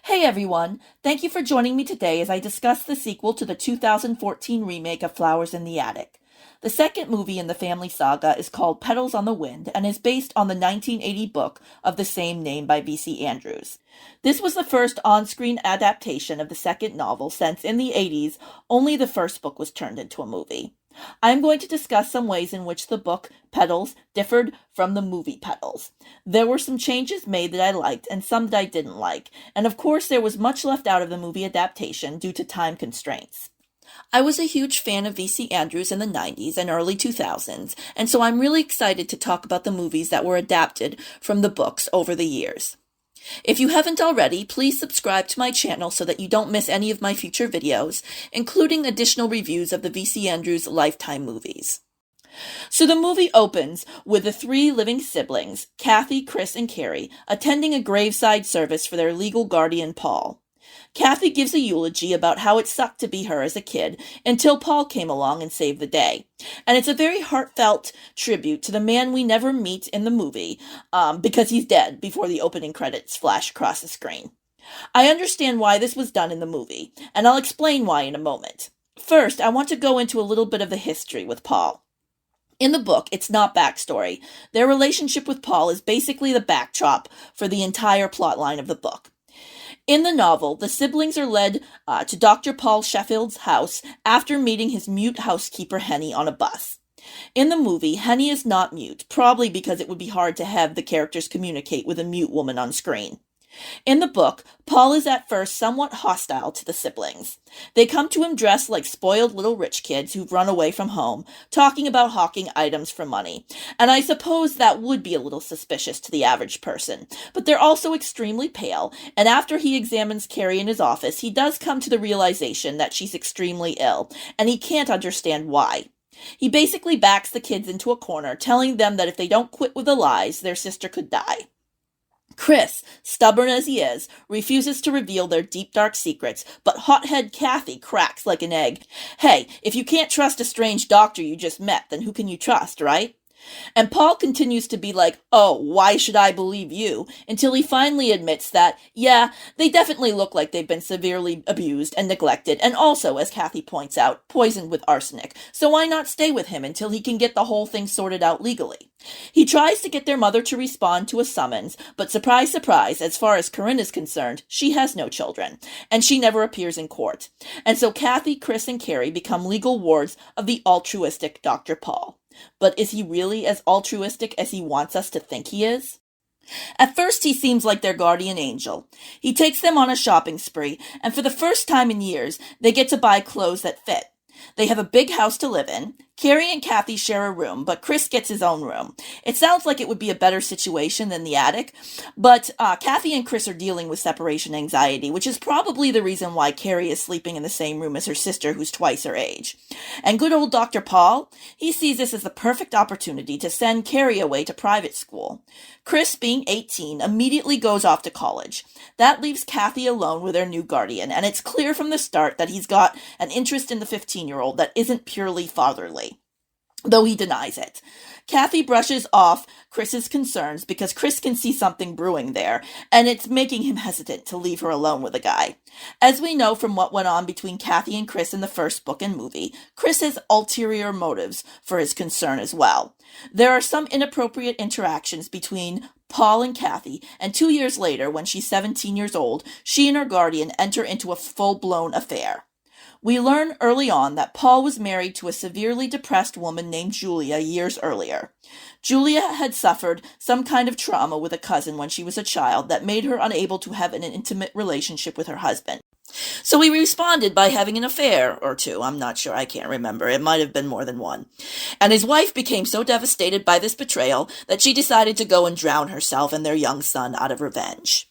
Hey everyone, thank you for joining me today as I discuss the sequel to the 2014 remake of Flowers in the Attic. The second movie in the family saga is called Petals on the Wind and is based on the 1980 book of the same name by V.C. Andrews. This was the first on-screen adaptation of the second novel since in the 80s only the first book was turned into a movie. I am going to discuss some ways in which the book Petals differed from the movie Petals. There were some changes made that I liked and some that I didn't like, and of course there was much left out of the movie adaptation due to time constraints. I was a huge fan of V.C. Andrews in the 90s and early 2000s, and so I'm really excited to talk about the movies that were adapted from the books over the years. If you haven't already, please subscribe to my channel so that you don't miss any of my future videos, including additional reviews of the V.C. Andrews Lifetime movies. So the movie opens with the three living siblings, Kathy, Chris, and Carrie, attending a graveside service for their legal guardian, Paul. Kathy gives a eulogy about how it sucked to be her as a kid until Paul came along and saved the day. And it's a very heartfelt tribute to the man we never meet in the movie, because he's dead before the opening credits flash across the screen. I understand why this was done in the movie, and I'll explain why in a moment. First, I want to go into a little bit of the history with Paul. In the book, it's not backstory. Their relationship with Paul is basically the backdrop for the entire plotline of the book. In the novel, the siblings are led to Dr. Paul Sheffield's house after meeting his mute housekeeper Henny on a bus. In the movie, Henny is not mute, probably because it would be hard to have the characters communicate with a mute woman on screen. In the book, Paul is at first somewhat hostile to the siblings. They come to him dressed like spoiled little rich kids who've run away from home, talking about hawking items for money. And I suppose that would be a little suspicious to the average person. But they're also extremely pale, and after he examines Carrie in his office, he does come to the realization that she's extremely ill, and he can't understand why. He basically backs the kids into a corner, telling them that if they don't quit with the lies, their sister could die. Chris, stubborn as he is, refuses to reveal their deep dark secrets, but hothead Kathy cracks like an egg. Hey, if you can't trust a strange doctor you just met, then who can you trust, right? And Paul continues to be like, oh, why should I believe you? Until he finally admits that, yeah, they definitely look like they've been severely abused and neglected, and also, as Kathy points out, poisoned with arsenic. So why not stay with him until he can get the whole thing sorted out legally? He tries to get their mother to respond to a summons, but surprise, surprise, as far as Corinne is concerned, she has no children, and she never appears in court. And so Kathy, Chris, and Carrie become legal wards of the altruistic Dr. Paul. But is he really as altruistic as he wants us to think he is? At first, he seems like their guardian angel. He takes them on a shopping spree, and for the first time in years, they get to buy clothes that fit. They have a big house to live in. Carrie and Kathy share a room, but Chris gets his own room. It sounds like it would be a better situation than the attic, but Kathy and Chris are dealing with separation anxiety, which is probably the reason why Carrie is sleeping in the same room as her sister, who's twice her age. And good old Dr. Paul, he sees this as the perfect opportunity to send Carrie away to private school. Chris, being 18, immediately goes off to college. That leaves Kathy alone with her new guardian, and it's clear from the start that he's got an interest in the 15-year-old that isn't purely fatherly, though he denies it. Kathy brushes off Chris's concerns because Chris can see something brewing there, and it's making him hesitant to leave her alone with the guy. As we know from what went on between Kathy and Chris in the first book and movie, Chris has ulterior motives for his concern as well. There are some inappropriate interactions between Paul and Kathy, and 2 years later, when she's 17 years old, she and her guardian enter into a full-blown affair. We learn early on that Paul was married to a severely depressed woman named Julia years earlier. Julia had suffered some kind of trauma with a cousin when she was a child that made her unable to have an intimate relationship with her husband. So he responded by having an affair or two. I'm not sure. I can't remember. It might have been more than one. And his wife became so devastated by this betrayal that she decided to go and drown herself and their young son out of revenge.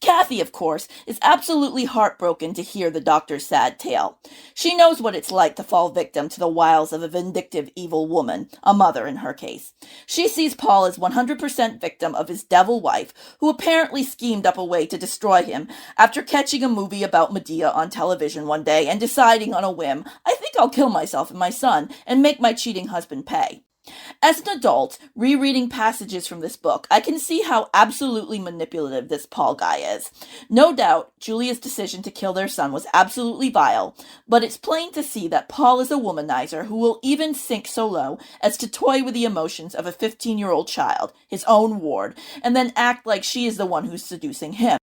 Kathy, of course, is absolutely heartbroken to hear the doctor's sad tale. She knows what it's like to fall victim to the wiles of a vindictive, evil woman, a mother in her case. She sees Paul as 100% victim of his devil wife, who apparently schemed up a way to destroy him after catching a movie about Medea on television one day and deciding on a whim, I think I'll kill myself and my son and make my cheating husband pay. As an adult, rereading passages from this book, I can see how absolutely manipulative this Paul guy is. No doubt, Julia's decision to kill their son was absolutely vile, but it's plain to see that Paul is a womanizer who will even sink so low as to toy with the emotions of a 15-year-old child, his own ward, and then act like she is the one who's seducing him.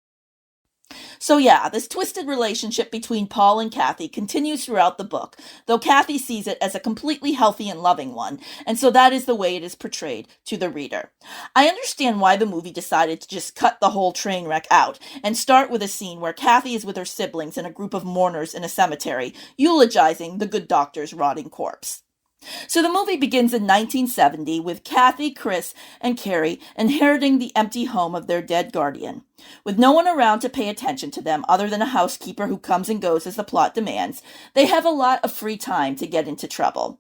So yeah, this twisted relationship between Paul and Kathy continues throughout the book, though Kathy sees it as a completely healthy and loving one, and so that is the way it is portrayed to the reader. I understand why the movie decided to just cut the whole train wreck out and start with a scene where Kathy is with her siblings and a group of mourners in a cemetery, eulogizing the good doctor's rotting corpse. So the movie begins in 1970 with Kathy, Chris, and Carrie inheriting the empty home of their dead guardian. With no one around to pay attention to them other than a housekeeper who comes and goes as the plot demands, they have a lot of free time to get into trouble.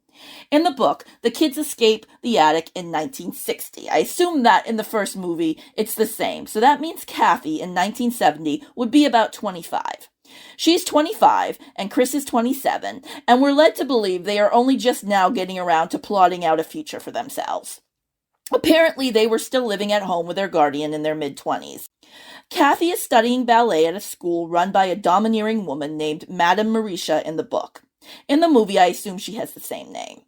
In the book, the kids escape the attic in 1960. I assume that in the first movie it's the same, so that means Kathy in 1970 would be about 25. She's 25, and Chris is 27, and we're led to believe they are only just now getting around to plotting out a future for themselves. Apparently, they were still living at home with their guardian in their mid-20s. Kathy is studying ballet at a school run by a domineering woman named Madame Marisha in the book. In the movie, I assume she has the same name.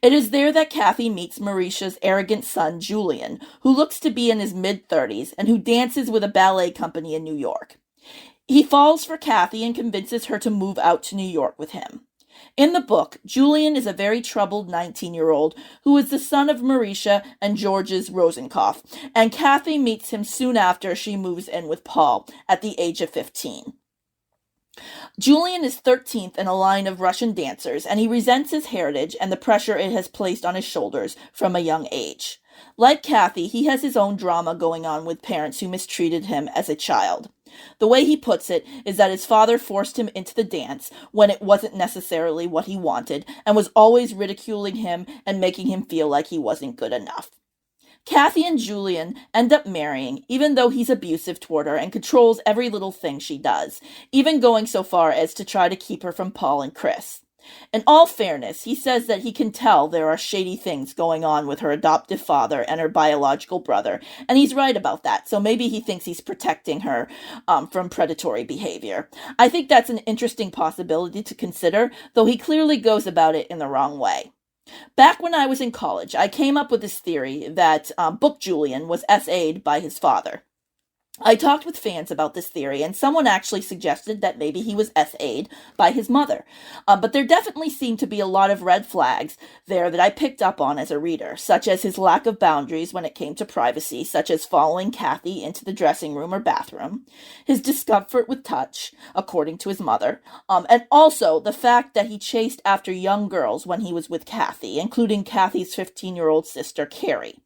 It is there that Kathy meets Marisha's arrogant son, Julian, who looks to be in his mid-30s and who dances with a ballet company in New York. He falls for Kathy and convinces her to move out to New York with him. In the book, Julian is a very troubled 19-year-old who is the son of Marisha and Georges Rosenkopf, and Kathy meets him soon after she moves in with Paul at the age of 15. Julian is 13th in a line of Russian dancers, and he resents his heritage and the pressure it has placed on his shoulders from a young age. Like Kathy, he has his own drama going on with parents who mistreated him as a child. The way he puts it is that his father forced him into the dance when it wasn't necessarily what he wanted and was always ridiculing him and making him feel like he wasn't good enough. Kathy and Julian end up marrying, even though he's abusive toward her and controls every little thing she does, even going so far as to try to keep her from Paul and Chris. In all fairness, he says that he can tell there are shady things going on with her adoptive father and her biological brother, and he's right about that, so maybe he thinks he's protecting her from predatory behavior. I think that's an interesting possibility to consider, though he clearly goes about it in the wrong way. Back when I was in college, I came up with this theory that Book Julian was SA'd by his father. I talked with fans about this theory, and someone actually suggested that maybe he was SA'd by his mother. But there definitely seemed to be a lot of red flags there that I picked up on as a reader, such as his lack of boundaries when it came to privacy, such as following Kathy into the dressing room or bathroom, his discomfort with touch, according to his mother, and also the fact that he chased after young girls when he was with Kathy, including Kathy's 15-year-old sister, Carrie.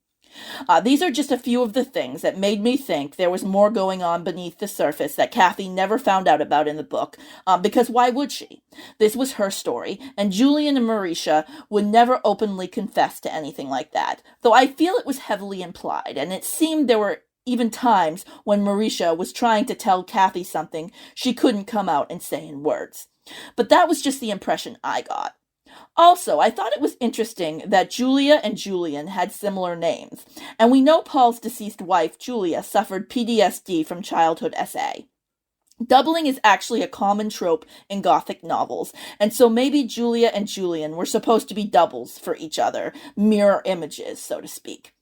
These are just a few of the things that made me think there was more going on beneath the surface that Kathy never found out about in the book, because why would she? This was her story, and Julian and Marisha would never openly confess to anything like that, though I feel it was heavily implied, and it seemed there were even times when Marisha was trying to tell Kathy something she couldn't come out and say in words. But that was just the impression I got. Also, I thought it was interesting that Julia and Julian had similar names, and we know Paul's deceased wife, Julia, suffered PTSD from childhood SA. Doubling is actually a common trope in Gothic novels, and so maybe Julia and Julian were supposed to be doubles for each other, mirror images, so to speak.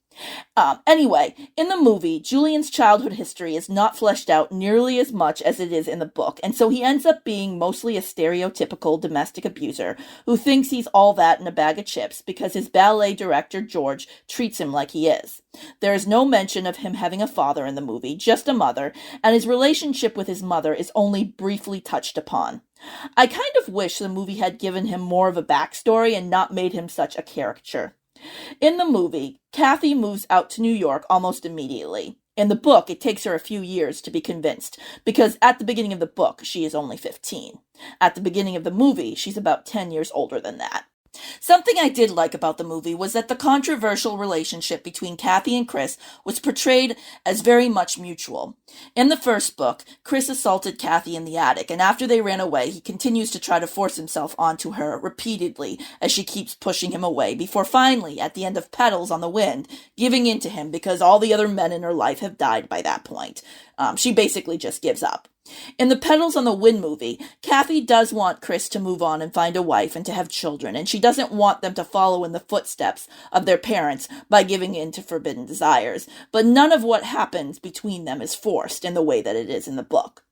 Anyway, in the movie, Julian's childhood history is not fleshed out nearly as much as it is in the book, and so he ends up being mostly a stereotypical domestic abuser who thinks he's all that in a bag of chips because his ballet director, George, treats him like he is. There is no mention of him having a father in the movie, just a mother, and his relationship with his mother is only briefly touched upon. I kind of wish the movie had given him more of a backstory and not made him such a caricature. In the movie, Kathy moves out to New York almost immediately. In the book, it takes her a few years to be convinced, because at the beginning of the book, she is only 15. At the beginning of the movie, she's about 10 years older than that. Something I did like about the movie was that the controversial relationship between Kathy and Chris was portrayed as very much mutual. In the first book, Chris assaulted Kathy in the attic, and after they ran away, he continues to try to force himself onto her repeatedly as she keeps pushing him away, before finally, at the end of Petals on the Wind, giving in to him because all the other men in her life have died by that point. She basically just gives up. In the Petals on the Wind movie, Kathy does want Chris to move on and find a wife and to have children, and she doesn't want them to follow in the footsteps of their parents by giving in to forbidden desires, but none of what happens between them is forced in the way that it is in the book.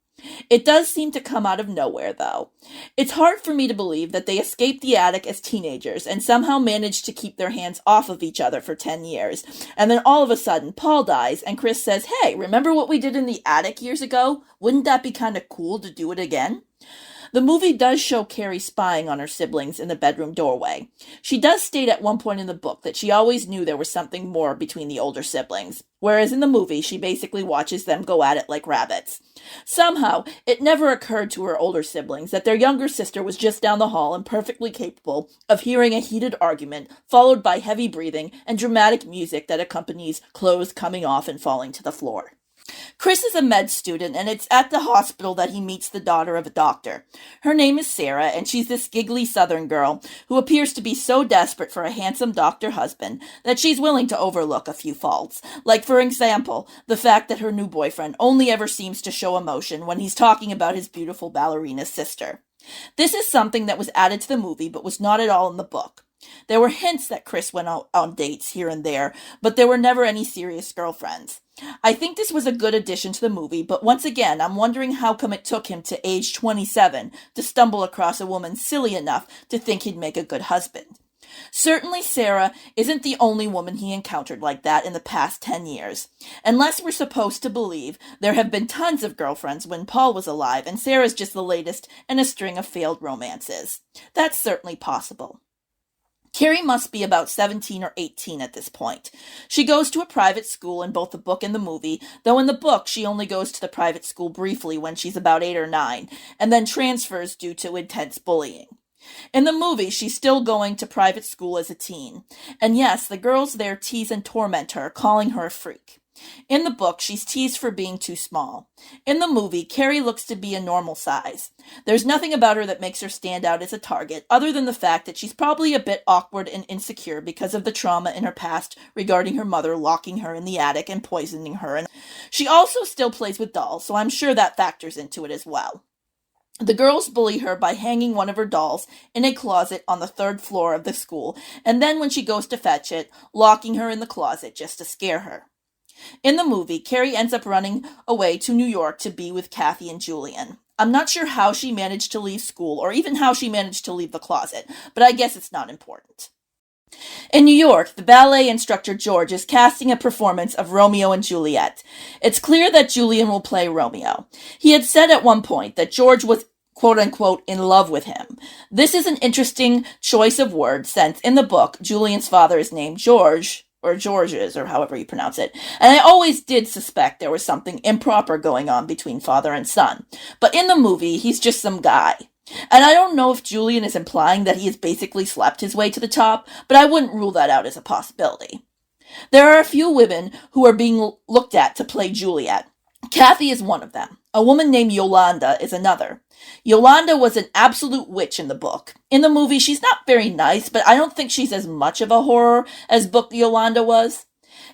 It does seem to come out of nowhere, though. It's hard for me to believe that they escaped the attic as teenagers and somehow managed to keep their hands off of each other for 10 years. And then all of a sudden, Paul dies, and Chris says, "Hey, remember what we did in the attic years ago? Wouldn't that be kind of cool to do it again?" The movie does show Carrie spying on her siblings in the bedroom doorway. She does state at one point in the book that she always knew there was something more between the older siblings, whereas in the movie she basically watches them go at it like rabbits. Somehow, it never occurred to her older siblings that their younger sister was just down the hall and perfectly capable of hearing a heated argument, followed by heavy breathing and dramatic music that accompanies clothes coming off and falling to the floor. Chris is a med student, and it's at the hospital that he meets the daughter of a doctor. Her name is Sarah, and she's this giggly Southern girl who appears to be so desperate for a handsome doctor husband that she's willing to overlook a few faults. Like, for example, the fact that her new boyfriend only ever seems to show emotion when he's talking about his beautiful ballerina sister. This is something that was added to the movie but was not at all in the book. There were hints that Chris went out on dates here and there, but there were never any serious girlfriends. I think this was a good addition to the movie, but once again, I'm wondering how come it took him to age 27 to stumble across a woman silly enough to think he'd make a good husband. Certainly Sarah isn't the only woman he encountered like that in the past 10 years. Unless we're supposed to believe there have been tons of girlfriends when Paul was alive, and Sarah's just the latest in a string of failed romances. That's certainly possible. Carrie must be about 17 or 18 at this point. She goes to a private school in both the book and the movie, though in the book she only goes to the private school briefly when she's about 8 or 9, and then transfers due to intense bullying. In the movie, she's still going to private school as a teen, and yes, the girls there tease and torment her, calling her a freak. In the book, she's teased for being too small. In the movie, Carrie looks to be a normal size. There's nothing about her that makes her stand out as a target, other than the fact that she's probably a bit awkward and insecure because of the trauma in her past regarding her mother locking her in the attic and poisoning her. And she also still plays with dolls, so I'm sure that factors into it as well. The girls bully her by hanging one of her dolls in a closet on the 3rd floor of the school, and then when she goes to fetch it, locking her in the closet just to scare her. In the movie, Carrie ends up running away to New York to be with Kathy and Julian. I'm not sure how she managed to leave school, or even how she managed to leave the closet, but I guess it's not important. In New York, the ballet instructor George is casting a performance of Romeo and Juliet. It's clear that Julian will play Romeo. He had said at one point that George was quote-unquote in love with him. This is an interesting choice of words, since in the book, Julian's father is named George, or Georges, or however you pronounce it, and I always did suspect there was something improper going on between father and son. But in the movie, he's just some guy. And I don't know if Julian is implying that he has basically slept his way to the top, but I wouldn't rule that out as a possibility. There are a few women who are being looked at to play Juliet. Kathy is one of them. A woman named Yolanda is another. Yolanda was an absolute witch in the book. In the movie, she's not very nice, but I don't think she's as much of a horror as book Yolanda was.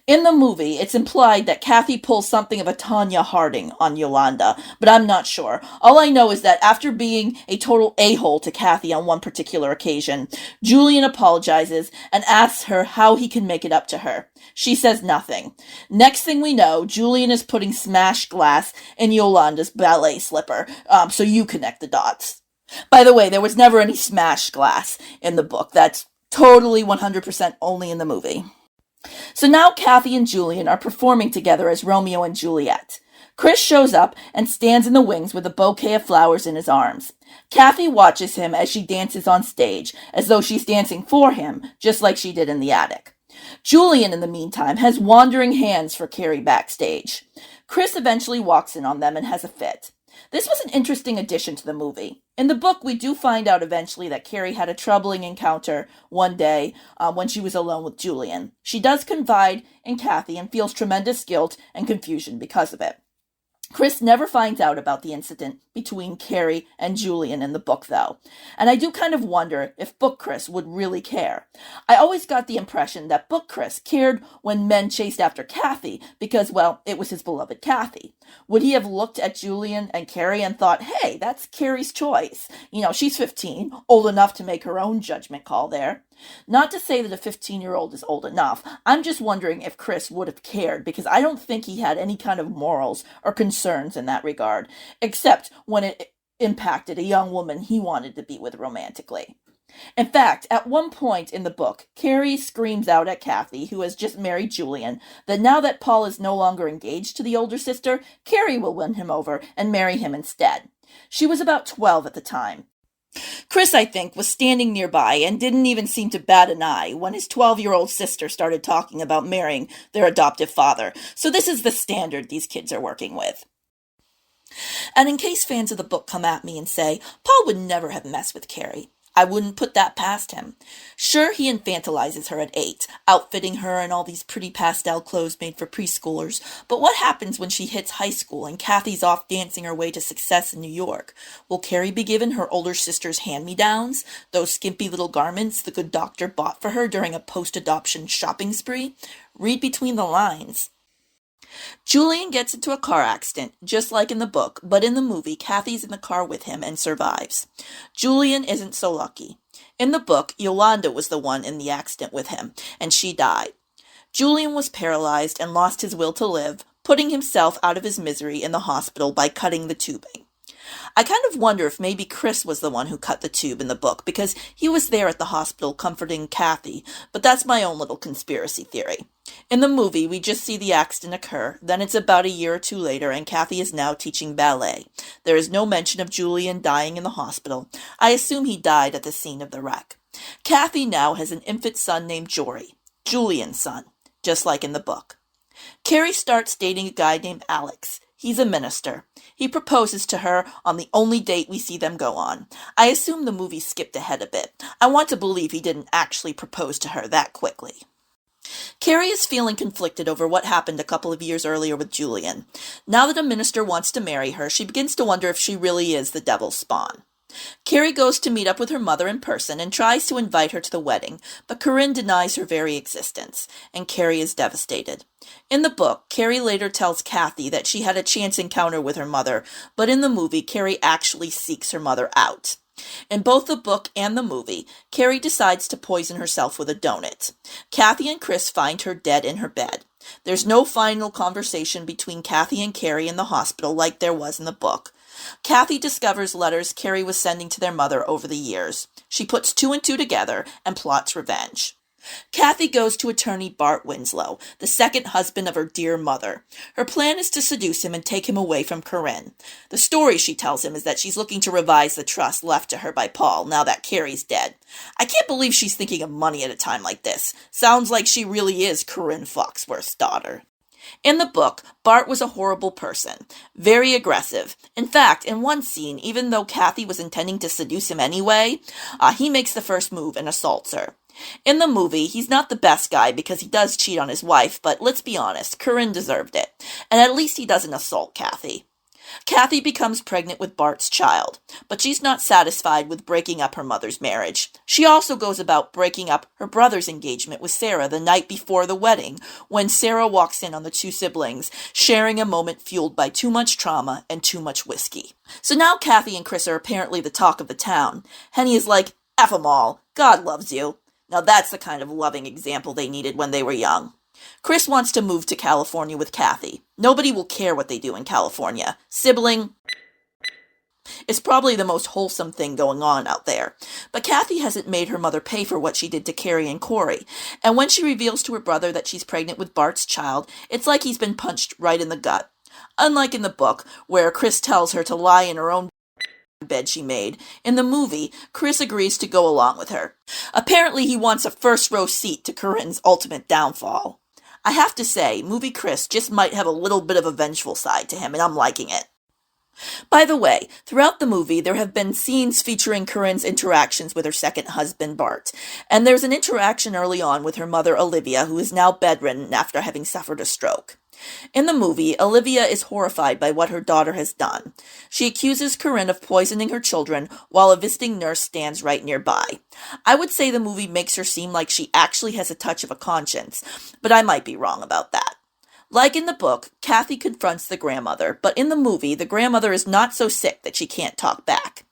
In the movie, it's implied that Kathy pulls something of a Tanya Harding on Yolanda, but I'm not sure. All I know is that after being a total a-hole to Kathy on one particular occasion, Julian apologizes and asks her how he can make it up to her. She says nothing. Next thing we know, Julian is putting smashed glass in Yolanda's ballet slipper, so you connect the dots. By the way, there was never any smashed glass in the book. That's totally 100% only in the movie. So now Kathy and Julian are performing together as Romeo and Juliet. Chris shows up and stands in the wings with a bouquet of flowers in his arms. Kathy watches him as she dances on stage, as though she's dancing for him, just like she did in the attic. Julian, in the meantime, has wandering hands for Carrie backstage. Chris eventually walks in on them and has a fit. This was an interesting addition to the movie. In the book, we do find out eventually that Carrie had a troubling encounter one day when she was alone with Julian. She does confide in Kathy and feels tremendous guilt and confusion because of it. Chris never finds out about the incident between Carrie and Julian in the book, though, and I do kind of wonder if book Chris would really care. I always got the impression that book Chris cared when men chased after Kathy because, well, it was his beloved Kathy. Would he have looked at Julian and Carrie and thought, hey, that's Carrie's choice? She's 15, old enough to make her own judgment call there. Not to say that a 15-year-old is old enough. I'm just wondering if Chris would have cared, because I don't think he had any kind of morals or concerns in that regard, except when it impacted a young woman he wanted to be with romantically. In fact, at one point in the book, Carrie screams out at Kathy, who has just married Julian, that now that Paul is no longer engaged to the older sister, Carrie will win him over and marry him instead. She was about 12 at the time. Chris, I think, was standing nearby and didn't even seem to bat an eye when his 12-year-old sister started talking about marrying their adoptive father. So this is the standard these kids are working with. And in case fans of the book come at me and say, Paul would never have messed with Carrie, I wouldn't put that past him. Sure, he infantilizes her at 8, outfitting her in all these pretty pastel clothes made for preschoolers, but what happens when she hits high school and Kathy's off dancing her way to success in New York? Will Carrie be given her older sister's hand-me-downs, those skimpy little garments the good doctor bought for her during a post-adoption shopping spree? Read between the lines. Julian gets into a car accident, just like in the book, but in the movie, Kathy's in the car with him and survives. Julian isn't so lucky. In the book, Yolanda was the one in the accident with him, and she died. Julian was paralyzed and lost his will to live, putting himself out of his misery in the hospital by cutting the tubing. I kind of wonder if maybe Chris was the one who cut the tube in the book, because he was there at the hospital comforting Kathy, but that's my own little conspiracy theory. In the movie, we just see the accident occur, then it's about a year or two later, and Kathy is now teaching ballet. There is no mention of Julian dying in the hospital. I assume he died at the scene of the wreck. Kathy now has an infant son named Jory, Julian's son, just like in the book. Carrie starts dating a guy named Alex. He's a minister. He proposes to her on the only date we see them go on. I assume the movie skipped ahead a bit. I want to believe he didn't actually propose to her that quickly. Carrie is feeling conflicted over what happened a couple of years earlier with Julian. Now that a minister wants to marry her, she begins to wonder if she really is the devil's spawn. Carrie goes to meet up with her mother in person and tries to invite her to the wedding, but Corinne denies her very existence, and Carrie is devastated. In the book, Carrie later tells Kathy that she had a chance encounter with her mother, but in the movie, Carrie actually seeks her mother out. In both the book and the movie, Carrie decides to poison herself with a donut. Kathy and Chris find her dead in her bed. There's no final conversation between Kathy and Carrie in the hospital like there was in the book. Kathy discovers letters Carrie was sending to their mother over the years. She puts 2 and 2 together and plots revenge. Kathy goes to attorney Bart Winslow, the second husband of her dear mother. Her plan is to seduce him and take him away from Corinne. The story she tells him is that she's looking to revise the trust left to her by Paul now that Carrie's dead. I can't believe she's thinking of money at a time like this. Sounds like she really is Corinne Foxworth's daughter. In the book, Bart was a horrible person, very aggressive. In fact, in one scene, even though Kathy was intending to seduce him anyway, he makes the first move and assaults her. In the movie, he's not the best guy because he does cheat on his wife, but let's be honest, Corinne deserved it. And at least he doesn't assault Kathy. Kathy becomes pregnant with Bart's child, but she's not satisfied with breaking up her mother's marriage. She also goes about breaking up her brother's engagement with Sarah the night before the wedding, when Sarah walks in on the 2 siblings, sharing a moment fueled by too much trauma and too much whiskey. So now Kathy and Chris are apparently the talk of the town. Henny is like, F 'em all, God loves you. Now that's the kind of loving example they needed when they were young. Chris wants to move to California with Kathy. Nobody will care what they do in California. Sibling is probably the most wholesome thing going on out there. But Kathy hasn't made her mother pay for what she did to Carrie and Corey. And when she reveals to her brother that she's pregnant with Bart's child, it's like he's been punched right in the gut. Unlike in the book, where Chris tells her to lie in her own bed she made, in the movie, Chris agrees to go along with her. Apparently he wants a first-row seat to Corinne's ultimate downfall. I have to say, movie Chris just might have a little bit of a vengeful side to him, and I'm liking it. By the way, throughout the movie, there have been scenes featuring Corinne's interactions with her second husband, Bart. And there's an interaction early on with her mother, Olivia, who is now bedridden after having suffered a stroke. In the movie, Olivia is horrified by what her daughter has done. She accuses Corinne of poisoning her children while a visiting nurse stands right nearby. I would say the movie makes her seem like she actually has a touch of a conscience, but I might be wrong about that. Like in the book, Kathy confronts the grandmother, but in the movie, the grandmother is not so sick that she can't talk back.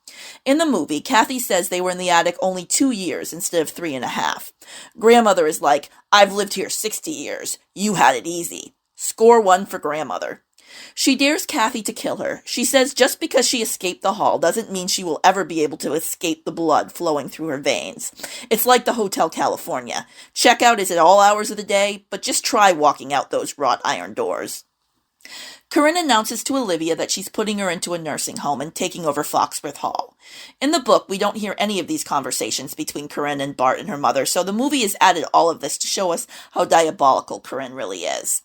In the movie, Kathy says they were in the attic only 2 years instead of 3.5. Grandmother is like, "I've lived here 60 years. You had it easy." Score 1 for grandmother. She dares Kathy to kill her. She says just because she escaped the hall doesn't mean she will ever be able to escape the blood flowing through her veins. It's like the Hotel California. Checkout is at all hours of the day, but just try walking out those wrought iron doors. Corinne announces to Olivia that she's putting her into a nursing home and taking over Foxworth Hall. In the book, we don't hear any of these conversations between Corinne and Bart and her mother, so the movie has added all of this to show us how diabolical Corinne really is.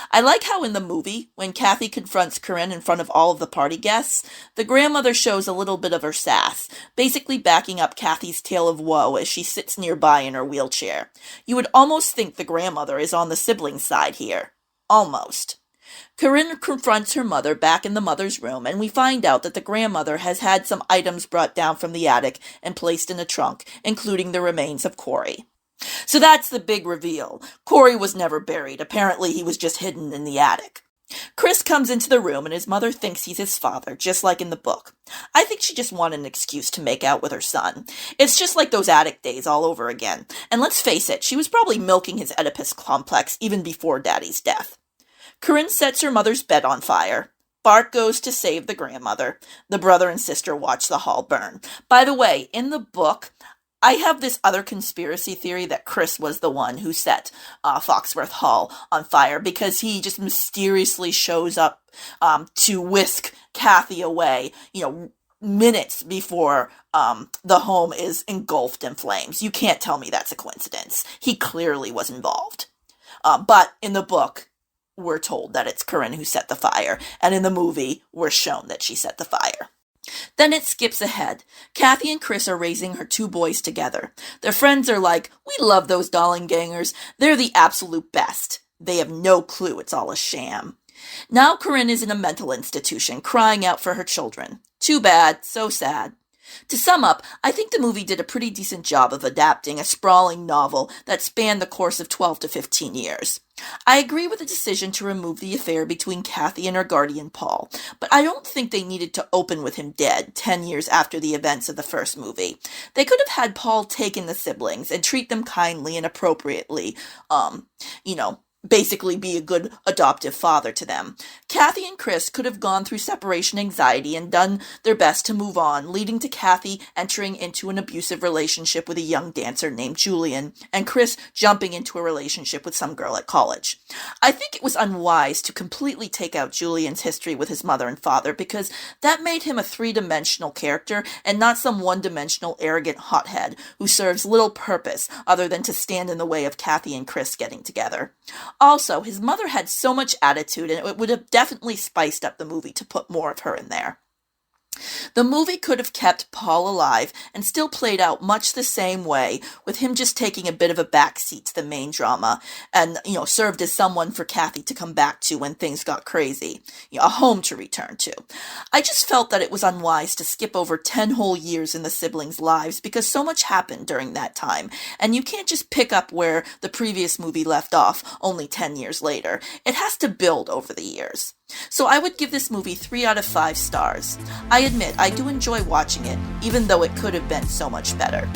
I like how in the movie, when Kathy confronts Corinne in front of all of the party guests, the grandmother shows a little bit of her sass, basically backing up Kathy's tale of woe as she sits nearby in her wheelchair. You would almost think the grandmother is on the sibling side here. Almost. Corinne confronts her mother back in the mother's room, and we find out that the grandmother has had some items brought down from the attic and placed in a trunk, including the remains of Corey. So that's the big reveal. Corey was never buried. Apparently he was just hidden in the attic. Chris comes into the room and his mother thinks he's his father, just like in the book. I think she just wanted an excuse to make out with her son. It's just like those attic days all over again. And let's face it, she was probably milking his Oedipus complex even before Daddy's death. Corinne sets her mother's bed on fire. Bart goes to save the grandmother. The brother and sister watch the hall burn. By the way, in the book, I have this other conspiracy theory that Chris was the one who set Foxworth Hall on fire because he just mysteriously shows up to whisk Kathy away, minutes before the home is engulfed in flames. You can't tell me that's a coincidence. He clearly was involved. But in the book, we're told that it's Corinne who set the fire, and in the movie, we're shown that she set the fire. Then it skips ahead. Kathy and Chris are raising her 2 boys together. Their friends are like, "We love those Dollengangers. They're the absolute best." They have no clue it's all a sham. Now Corinne is in a mental institution, crying out for her children. Too bad, so sad. To sum up, I think the movie did a pretty decent job of adapting a sprawling novel that spanned the course of 12 to 15 years. I agree with the decision to remove the affair between Kathy and her guardian Paul, but I don't think they needed to open with him dead 10 years after the events of the first movie. They could have had Paul take in the siblings and treat them kindly and appropriately, basically be a good adoptive father to them. Kathy and Chris could have gone through separation anxiety and done their best to move on, leading to Kathy entering into an abusive relationship with a young dancer named Julian, and Chris jumping into a relationship with some girl at college. I think it was unwise to completely take out Julian's history with his mother and father because that made him a 3-dimensional character and not some 1-dimensional arrogant hothead who serves little purpose other than to stand in the way of Kathy and Chris getting together. Also, his mother had so much attitude, and it would have definitely spiced up the movie to put more of her in there. The movie could have kept Paul alive and still played out much the same way, with him just taking a bit of a backseat to the main drama and, served as someone for Kathy to come back to when things got crazy, a home to return to. I just felt that it was unwise to skip over 10 whole years in the siblings' lives because so much happened during that time, and you can't just pick up where the previous movie left off only 10 years later. It has to build over the years. So I would give this movie 3 out of 5 stars. I admit I do enjoy watching it, even though it could have been so much better.